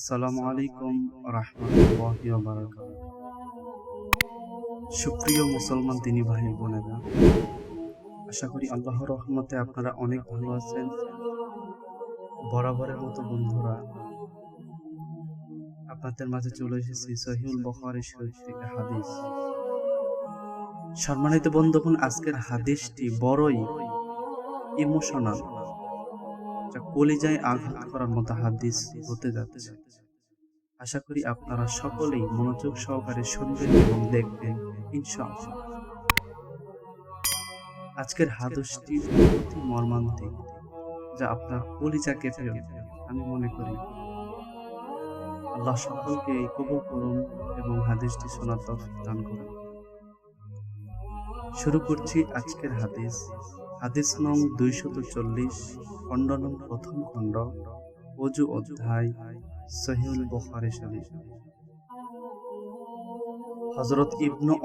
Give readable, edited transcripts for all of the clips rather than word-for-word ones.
আসসালামু আলাইকুম রাহমাতুল্লাহি ওয়া বারাকাতুহু। সুপ্রিয় মুসলমান দিনী ভাই বোনেরা, আশা করি আল্লাহর রহমতে আপনারা অনেক ভালো আছেন। বরাবরের মতো বন্ধুরা, আপনাদের মাঝে চলে এসেছি সহিহুল বুখারী শরীফ থেকে হাদিস। সম্মানিত বন্ধুগণ, আজকের হাদিসটি বড়ই ইমোশনাল, যা কলিজায় আঘাত করার মতো হাদিস হতে যাচ্ছে। আশা করি আপনারা সকলেই মনোযোগ সহকারে শুনবেন এবং দেখবেন ইনশাআল্লাহ। আজকের হাদিসটি অতি মর্মান্তিক, যা আপনার কলিজাকে ফেলবে। আমি মনে করি আল্লাহ সকলকে কবুল করুন এবং হাদিসটি শোনার তৌফিক দান করুন। শুরু করছি আজকের হাদিস। হাদিস নং 240, খণ্ড নং প্রথম খণ্ড, ওযু অধ্যায়, সহিহুল বুখারী শরীফ। হযরত ইবনু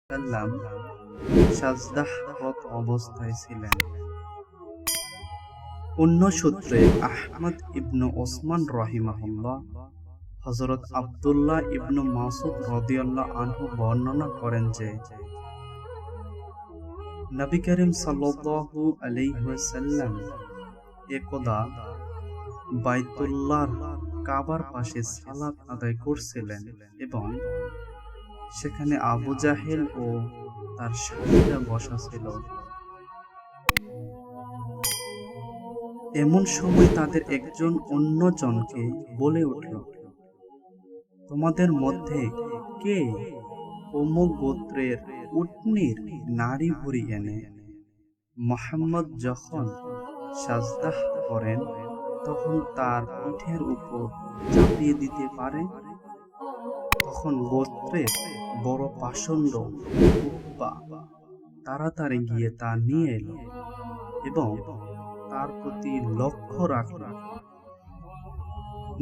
সাল্লাম সাজদাহরত অবস্থায় ছিলেন। অন্য সূত্রে আহমদ ইবনু ওসমান রাহিমাহুল্লাহ হযরত আব্দুল্লাহ ইবনু মাসউদ রাদিয়াল্লাহু আনহু বর্ণনা করেন যে নবী করিম সাল্লাল্লাহু আলাইহি ওয়াসাল্লাম একদা বাইতুল্লাহর কাবার পাশে সালাত আদায় করছিলেন এবং সেখানে আবু জাহেল ও তার সাথীরা বসা ছিল। এমন সময় তাদের একজন অন্যজনকে বলে উঠল, তোমাদের মধ্যে কে অমুক গোত্রের উটনীর নাড়ি ভুঁড়ি এনে মুহাম্মদ যখন সাজদাহ করেন তখন তার পিঠের উপর চাপিয়ে দিতে পারে? তখন গোত্রের বড় পাষণ্ড উতবা তাড়াতাড়ি গিয়ে তা নিয়ে এলো এবং তার প্রতি লক্ষ্য রাখল।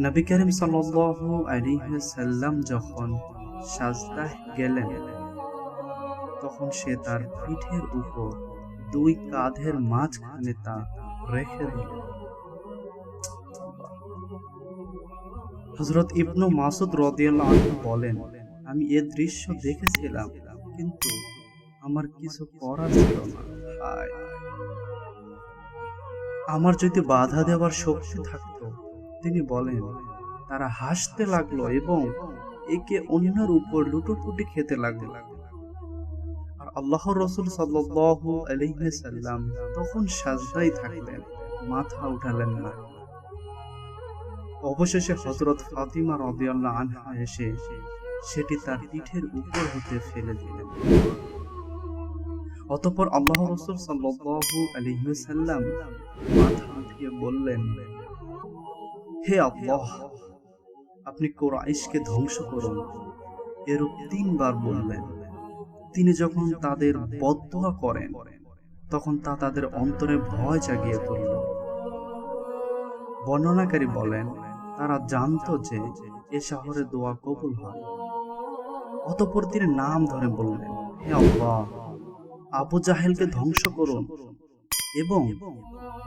নবী করিম সাল্লাল্লাহু আলাইহি ওয়াসাল্লাম যখন সাজদাহ গেলেন তখন সে তার পিঠের উপর দুই কাঁধের মাঝখানে তা রেখে দিল। হযরত ইবনু মাসউদ রাদিয়াল্লাহু আনহু বলেন, আমি এ দৃশ্য দেখেছিলাম, কিন্তু আমার কিছু করার ছিল না। আমার যদি বাধা দেওয়ার শক্তি থাকতো। তিনি বলেন, তারা হাসতে লাগলো এবং একে অন্যের উপর লুটোপুটি খেতে লাগলো। আর আল্লাহর রাসূল সাল্লাল্লাহু আলাইহি ওয়াসাল্লাম তখন সাজদায় থাকলেন, মাথা উঠালেন না। অবশেষে হযরত ফাতিমা রাদিয়াল্লাহু আনহা এসে সেটি তার পিঠের উপর হতে ফেলে দিলেন। অতঃপর আল্লাহর রাসূল সাল্লাল্লাহু আলাইহি ওয়াসাল্লাম মাথা উঠিয়ে বললেন, হে আল্লাহ, আপনি কুরাইশকে ধ্বংস করুন। এরূপ 3 বার বললেন। তিনি যখন তাদের বদদোয়া করেন তখন তা তাদের অন্তরে ভয় জাগিয়ে তুলল। বর্ণনাকারী বলেন, তারা জানতো যে এ শহরে দোয়া কবুল হয়। অতঃপর তিনি নাম ধরে বললেন, হে আল্লাহ, আবু জাহেলকে ধ্বংস করুন এবং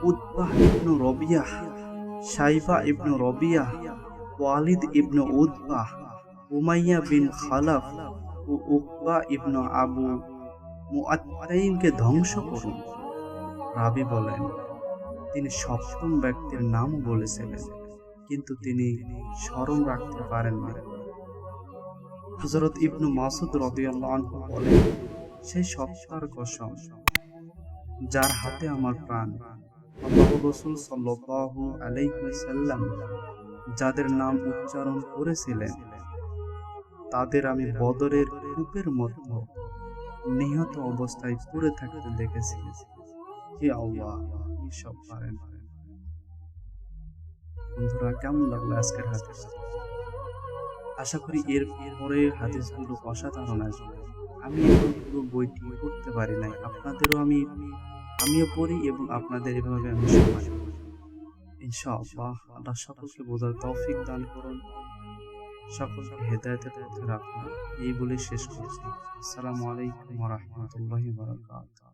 উতবাহ ইবনু রবিয়াহ, শাইবা ইবনু রবিয়াহ, ওয়ালিদ ইবনু উতবাহ, উমাইয়া বিন খালাফ ও উকবা ইবনু আবু মুআত্তাইমকে ধ্বংস করুন। রাবী বলেন, তিনি সপ্তম ব্যক্তির নাম বলেছিলেন, কিন্তু তিনি স্মরণ রাখতে পারেন না। হযরত ইবনু মাসউদ রাদিয়াল্লাহু আনহু বলেন, সেই সত্তার কসম যার হাতে আমার প্রাণ, আল্লাহর রাসূল সাল্লাল্লাহু আলাইহি ওয়াসাল্লাম যাদের নাম উচ্চারণ করেছিলেন তাদের আমি বদরের কূপের মধ্যে নিহত অবস্থায় পড়ে থাকতে দেখেছি। হে আল্লাহ, আপনি সব পারেন। বন্ধুরা, কেমন লাগলো আজকের হাদিস? আশা করি এর পরে হাদিসগুলো অসাধারণ আসবে। আমি এখন পুরো বইটি পড়তে পারি নাই, আমিও পড়ি এবং আপনাদের এভাবে আমি শোনাই। ইনশাআল্লাহ আল্লাহ সকলকে বোঝার তৌফিক দান করুন, সকলকে হেদায়েতের পথে রাখুন। এই বলে শেষ করছি। আসসালামু আলাইকুম ওয়া রাহমাতুল্লাহি ওয়া বারাকাতুহু।